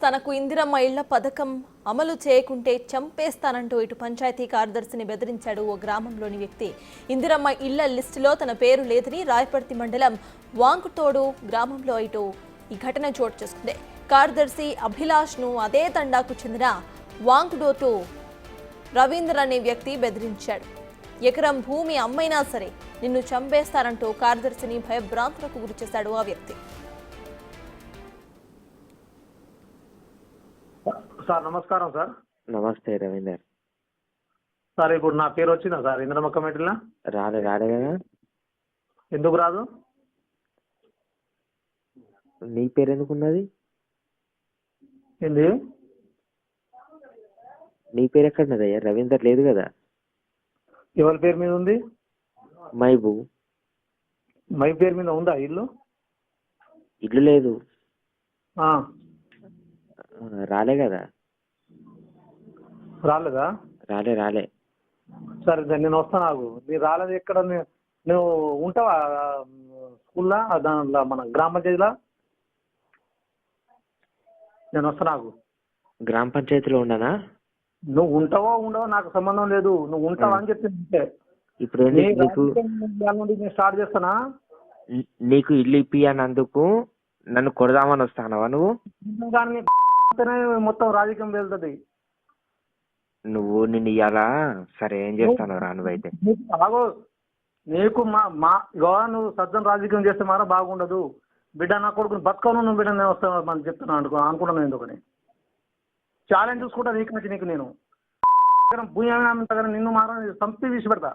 తనకు ఇందిరమ్మ ఇళ్ల పథకం అమలు చేయకుంటే చంపేస్తానంటూ ఇటు పంచాయతీ కార్యదర్శిని బెదిరించాడు ఓ గ్రామంలోని వ్యక్తి. ఇందిరమ్మ ఇళ్ల లిస్టులో తన పేరు లేదని రాయపర్తి మండలం వాంకుతోడు గ్రామంలో ఇటు ఈ ఘటన చోటు చేసుకుంది. కార్యదర్శి అభిలాష్ ను అదే తండాకు చెందిన వాంకుడోటు రవీంద్ర అనే వ్యక్తి బెదిరించాడు. ఎకరం భూమి అమ్మైనా సరే నిన్ను చంపేస్తారంటూ కార్యదర్శిని భయభ్రాంతులకు గురిచేశాడు ఆ వ్యక్తి. సార్ నమస్కారం సార్. నమస్తే రవీందర్ సార్, ఇప్పుడు నా పేరు వచ్చిందా సార్ ఇంద్రమ్మ కమిటీలో? రాలే కదా. ఎందుకు రాదు? నీ పేరు ఎందుకున్నది? ఏంది నీ పేరు ఎక్కడున్నదయ్యా? రవీందర్ లేదు కదా. ఎవరి పేరు మీద ఉంది? మైబు. మై పేరు మీద ఉందా ఇల్లు? ఇల్లు లేదు. ఆ, రాలే కదా. రాలేదా? రాలే. సరే సార్, నేను వస్తాను. నాకు మీరు రాలేదు. ఎక్కడ నువ్వు ఉంటావా? స్కూల్లో దాంట్లో మన గ్రామ పంచాయతీలో నేను వస్తాను. నాకు గ్రామ పంచాయతీలో ఉండనా? నువ్వు ఉంటావో ఉండవో నాకు సంబంధం లేదు. నువ్వు ఉంటావా అని చెప్తే ఇప్పుడు నేను స్టార్ట్ చేస్తానా? నీకు ఇల్లు ఇప్పియనందుకు నన్ను కొడదామని వస్తానవా నువ్వు? కానీ మొత్తం రాజకీయం వెళ్తుంది. నువ్వు నిన్ను ఇయ్యాలా? సరే, ఏం చేస్తాను రా నువ్వైతే. నీకు నువ్వు సజ్జన రాజకీయం చేస్తే మాత్రం బాగుండదు బిడ్డ. నా కొడుకుని బతకను నువ్వు బిడ్డ, నేను వస్తాను మనం చెప్తున్నాను అనుకున్నాను. ఎందుకని ఛాలెంజ్ చూసుకుంటా నీకు నేను భూమి నిన్ను మాత్రం సంపి తీసి పెడతా.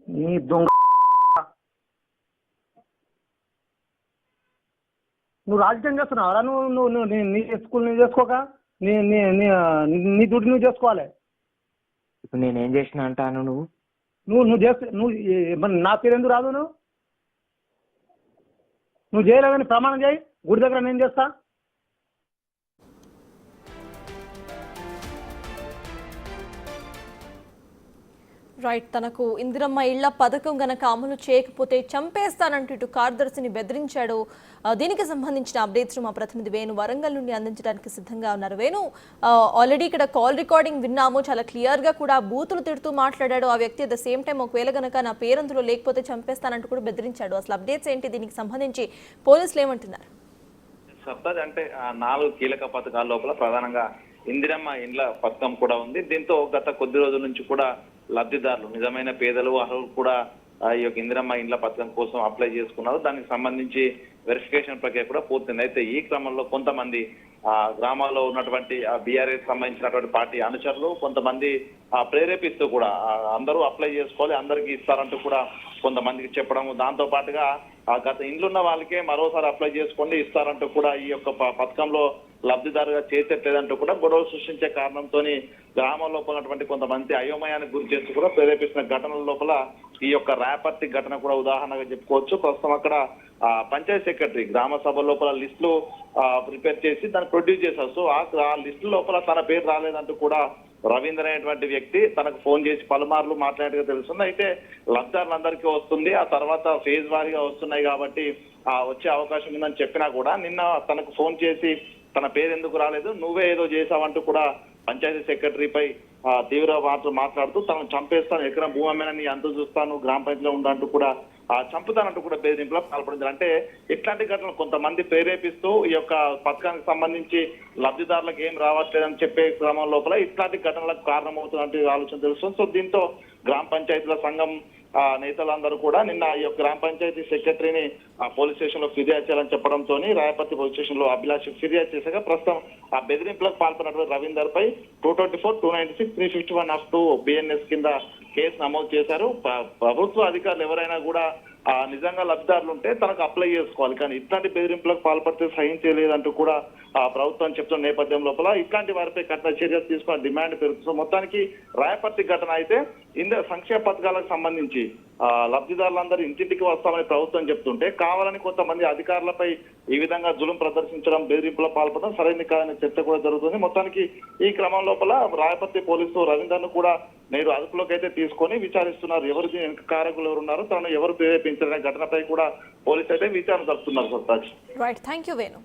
నీ దొంగ నువ్వు రాజకీయం చేస్తున్నావు. నువ్వు నీ స్కూల్ నువ్వు చేసుకోక నీ డ్యూటీ నువ్వు చేసుకోవాలి. ఇప్పుడు నేనేం చేసిన అంటాను? నువ్వు చేస్తే నా పేరు ఎందుకు రాదు? నువ్వు చేయలేదని ప్రమాణం చేయి. గుడి దగ్గర నేను చేస్తా. రైట్. తనకు ఇందిరమ్మ ఇళ్ల పథకం గనక అమలు చేయకపోతే చంపేస్తానంటూ ఇటు కార్యదర్శిని బెదిరించాడు. దీనికి సంబంధించిన అప్డేట్స్ మా ప్రతినిధి వేణు వరంగల్ నుండి అందించడానికి సిద్ధంగా ఉన్నారు. వేణు, ఆల్రెడీ ఇక్కడ కాల్ రికార్డింగ్ విన్నాము. చాలా క్లియర్ గా కూడా బూతులు తిడుతూ మాట్లాడాడు ఆ వ్యక్తి. అట్ ద సేమ్ టైం ఒకవేళ గనక నా పేరందులో లేకపోతే చంపేస్తానంటూ కూడా బెదిరించాడు. అసలు అప్డేట్స్ ఏంటి? దీనికి సంబంధించి పోలీసులు ఏమంటున్నారు? సర్తాజ్ అంటే 4 కీలక పథకాల లోపల ప్రధానంగా ఇందిరమ్మ ఇండ్ల పథకం కూడా ఉంది. దీంతో గత కొద్ది రోజుల నుంచి కూడా లబ్ధిదారులు, నిజమైన పేదలు, అర్హులు కూడా ఈ యొక్క ఇందిరమ్మ ఇండ్ల పథకం కోసం అప్లై చేసుకున్నారు. దానికి సంబంధించి వెరిఫికేషన్ ప్రక్రియ కూడా పూర్తింది. అయితే ఈ క్రమంలో కొంతమంది గ్రామాల్లో ఉన్నటువంటి బీఆర్ఎస్ సంబంధించినటువంటి పార్టీ అనుచరులు కొంతమంది ప్రేరేపిస్తూ కూడా అందరూ అప్లై చేసుకోవాలి, అందరికీ ఇస్తారంటూ కూడా కొంతమందికి చెప్పడం, దాంతో పాటుగా గత ఇండ్లున్న వాళ్ళకే మరోసారి అప్లై చేసుకోండి ఇస్తారంటూ కూడా ఈ యొక్క పథకంలో లబ్ధిదారుగా చేసేట్లేదంటూ కూడా గొడవలు సృష్టించే కారణంతో గ్రామం లోపల ఉన్నటువంటి కొంతమంది అయోమయానికి గురి చేస్తూ కూడా ప్రేరేపిస్తున్న ఘటనల లోపల ఈ యొక్క రేపర్తి ఘటన కూడా ఉదాహరణగా చెప్పుకోవచ్చు. ప్రస్తుతం అక్కడ పంచాయత్ సెక్రటరీ గ్రామ సభ లోపల లిస్టులు ప్రిపేర్ చేసి దాన్ని ప్రొడ్యూస్ చేశారు. సో ఆ లిస్టు లోపల తన పేరు రాలేదంటూ కూడా రవీంద్ర అనేటువంటి వ్యక్తి తనకు ఫోన్ చేసి పలుమార్లు మాట్లాడినట్టుగా తెలుస్తుంది. అయితే లబ్ధిదారులందరికీ వస్తుంది, ఆ తర్వాత ఫేజ్ వారీగా వస్తున్నాయి కాబట్టి వచ్చే అవకాశం ఉందని చెప్పినా కూడా నిన్న తనకు ఫోన్ చేసి తన పేరు ఎందుకు రాలేదు, నువ్వే ఏదో చేసావంటూ కూడా పంచాయతీ సెక్రటరీపై తీవ్ర మాట్లాడుతూ తనను చంపేస్తాను, ఎకరం భూమి అమ్మినా నీ అంత చూస్తాను, గ్రామ పంచాయతీలో ఉండంటూ కూడా చంపుతానంటూ కూడా బెదిరింపులకు పాల్పడించారు. అంటే ఇట్లాంటి ఘటనలు కొంతమంది ప్రేరేపిస్తూ ఈ యొక్క పథకానికి సంబంధించి లబ్ధిదారులకు ఏం రావట్లేదని చెప్పే క్రమం లోపల ఇట్లాంటి ఘటనలకు కారణమవుతున్నట్టు ఆలోచన తెలుస్తుంది. సో దీంతో గ్రామ పంచాయతీల సంఘం నేతలందరూ కూడా నిన్న ఈ యొక్క గ్రామ పంచాయతీ సెక్రటరీని పోలీస్ స్టేషన్ లో ఫిర్యాదు చేయాలని చెప్పడంతో రాయపర్తి పోలీస్ స్టేషన్ లో అభిలాష్ ఫిర్యాదు చేశాక ప్రస్తుతం ఆ బెదిరింపులకు పాల్పడినటువంటి రవీందర్ పై 224, 296, 351 BNS కింద కేసు నమోదు చేశారు. ప్రభుత్వ అధికారులు ఎవరైనా కూడా నిజంగా లబ్ధిదారులు ఉంటే తనకు అప్లై చేసుకోవాలి, కానీ ఇట్లాంటి బెదిరింపులకు పాల్పడితే సహించలేదంటూ కూడా ప్రభుత్వం చెప్తున్న నేపథ్యం లోపల ఇట్లాంటి వారిపై కఠిన చర్యలు తీసుకున్న డిమాండ్ పెరుగుతుంది. మొత్తానికి రాయపర్తి ఘటన అయితే సంక్షేమ పథకాలకు సంబంధించి లబ్ధిదారులందరూ ఇంటింటికి వస్తామని ప్రభుత్వం చెప్తుంటే కావాలని కొంతమంది అధికారులపై ఈ విధంగా జులుం ప్రదర్శించడం, బెదిరింపులో పాల్పడడం సరైన కాదని చర్చ కూడా జరుగుతుంది. మొత్తానికి ఈ క్రమం లోపల రాయపర్తి పోలీసులు రవీందర్ను కూడా నేడు అదుపులోకి అయితే తీసుకొని విచారిస్తున్నారు. ఎవరు వెనుక కారకులు ఎవరు ఉన్నారు, తనను ఎవరు ప్రేరేపించారనే ఘటనపై కూడా పోలీసు అయితే విచారణ జరుపుతున్నారు. Sartaj. Right, thank you Venu.